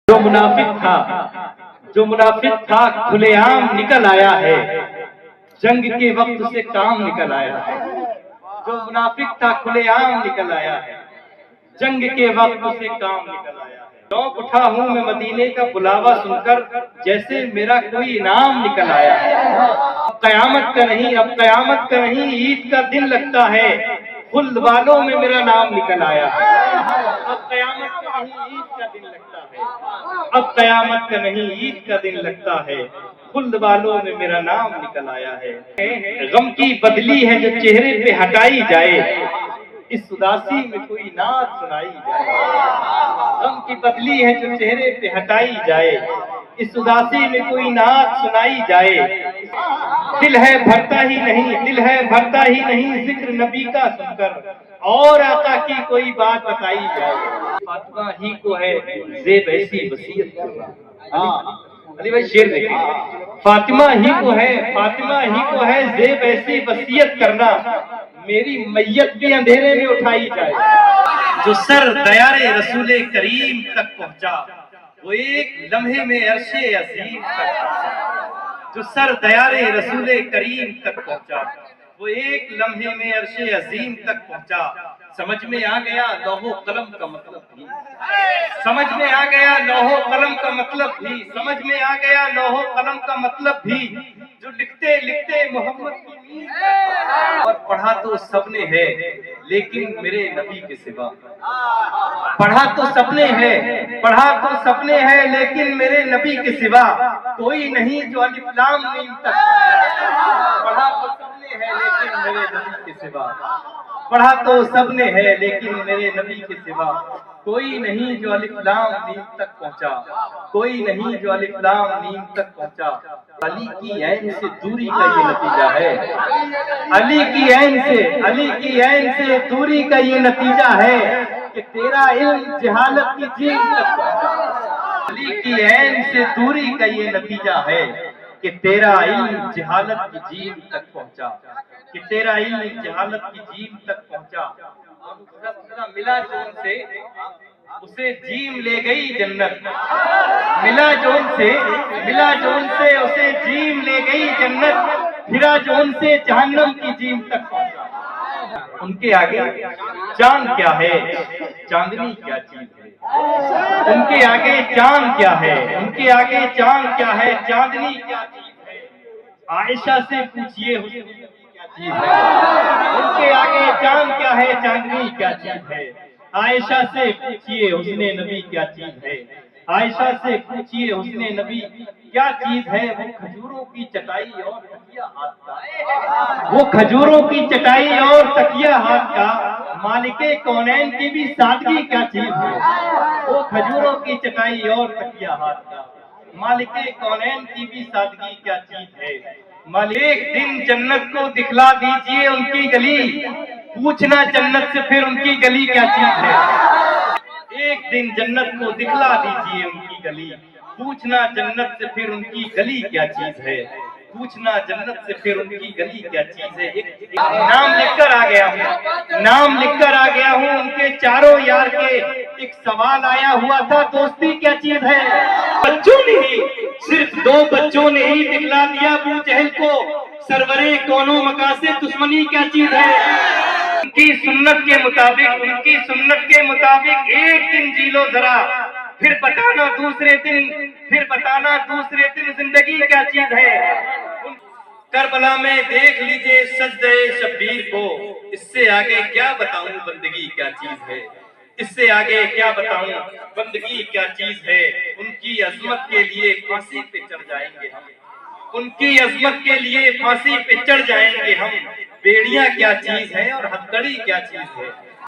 जो मुनाफिक था खुले आम निकल आया है, जंग के वक्त से काम निकल आया है। जो मुनाफिक था खुले आम निकल आया है, जंग के वक्त से काम निकल आया है। चौंक उठा हूँ मैं मदीने का बुलावा सुनकर, जैसे मेरा कोई इनाम निकल आया है। अब कयामत का नहीं ईद का दिन लगता है, खुल्द वालों में मेरा नाम निकल आया है। अब कयामत का नहीं ईद का दिन लगता है, अब कयामत का नहीं ईद का दिन लगता है, खुल्द वालों में मेरा नाम निकल आया है। गम की बदली है जो चेहरे पे हटाई जाए, इस उदासी में कोई नात सुनाई जाए। गम की बदली है जो चेहरे पे हटाई जाए, इस उदासी में कोई नात सुनाई जाए। दिल है भरता ही नहीं जिक्र नबी का सुनकर, और आका की कोई बात बताई जाए। फातिमा ही को है ज़ेब ऐसी वसीयत करना। अली भाई शेर देखिए, फातिमा ही को है ज़ेब ऐसी वसीयत करना, मेरी मैयत भी अंधेरे में उठाई जाए। जो सर दयारे रसूले करीम तक पहुंचा, वो एक लम्हे में अर्शे अज़ीम तक पहुंचा। जो सर दयारे रसूले करीम तक पहुंचा, वो एक लम्हे में अर्शे अज़ीम तक पहुंचा। समझ में आ गया लौहो कलम का मतलब भी, समझ में आ गया लौहो कलम का मतलब भी, समझ में आ गया लौहो कलम का मतलब भी। जो लिखते लिखते मोहम्मद की नींद, और पढ़ा तो सबने है लेकिन मेरे नबी के सिवा, पढ़ा तो सबने है लेकिन मेरे नबी के सिवा कोई नहीं जो अलिफ लाम मीम तक। पढ़ा तो सबने है लेकिन मेरे नबी के सिवा, पढ़ा तो सबने है लेकिन मेरे नबी के सिवा कोई नहीं जो अलिफ लाम मीम तक पहुंचा, कोई नहीं जो अलिफ लाम मीम तक पहुंचा। अली की ऐन से दूरी का ये नतीजा है, अली की ऐन से दूरी का ये नतीजा है कि तेरा इल्म जहालत की जीन तक पहुंचा। अली की ऐन से दूरी का ये नतीजा है कि तेरा इल्म जहालत की जीन तक पहुंचा, कि तेरा इल्म जहालत की जीन तक पहुंचा। मिला जो उनसे उसे जीम ले गई जन्नत, मिला जो उनसे उसे जीम ले गई जन्नत, फिरा जो उनसे जहन्नम की जीम तक पहुंचा। उनके आगे चांद क्या है, चांदनी क्या चीज है। उनके आगे चांद क्या है, उनके आगे चांद क्या है, चांदनी क्या चीज है। आयशा से पूछिए क्या चीज है। उनके आगे चांद क्या है, चांदनी क्या चीज है। आयशा से पूछिए हुस्ने नबी क्या चीज है। आयशा से पूछिए हुस्ने नबी क्या चीज है। वो खजूरों की चटाई और तकिया हाथ का, वो खजूरों की चटाई और तकिया हाथ का, मालिके कौनैन की भी सादगी क्या चीज है। वो खजूरों की चटाई और तकिया हाथ का, मालिके कौनैन की भी सादगी क्या चीज है। एक दिन जन्नत को दिखला दीजिए उनकी गली, पूछना जन्नत से फिर उनकी गली क्या चीज है। एक दिन जन्नत को दिखला दीजिए उनकी गली, पूछना जन्नत से फिर उनकी गली क्या चीज है। पूछना जन्नत से फिर उनकी गली क्या चीज है। एक नाम लिखकर आ गया हूँ उनके चारों यार के। एक सवाल आया हुआ था, दोस्ती क्या चीज है। बच्चों ने ही, सिर्फ 2 बच्चों ने ही दिखला दिया अबू जहल को, सरवरे कौनो मका से दुश्मनी क्या चीज है। उनकी सुन्नत के मुताबिक एक दिन जी लो जरा, फिर बताना दूसरे दिन जिंदगी क्या चीज है। करबला में देख लीजिए सजदे शब्बीर को, इससे आगे क्या बताऊं बंदगी क्या चीज है। इससे आगे क्या बताऊं बंदगी क्या चीज है। उनकी अजमत के लिए फांसी पे चढ़ जाएंगे हम, उनकी अजमत के लिए फांसी पे चढ़ जाएंगे हम। बेड़ियां क्या चीज है और हथकड़ी क्या चीज है।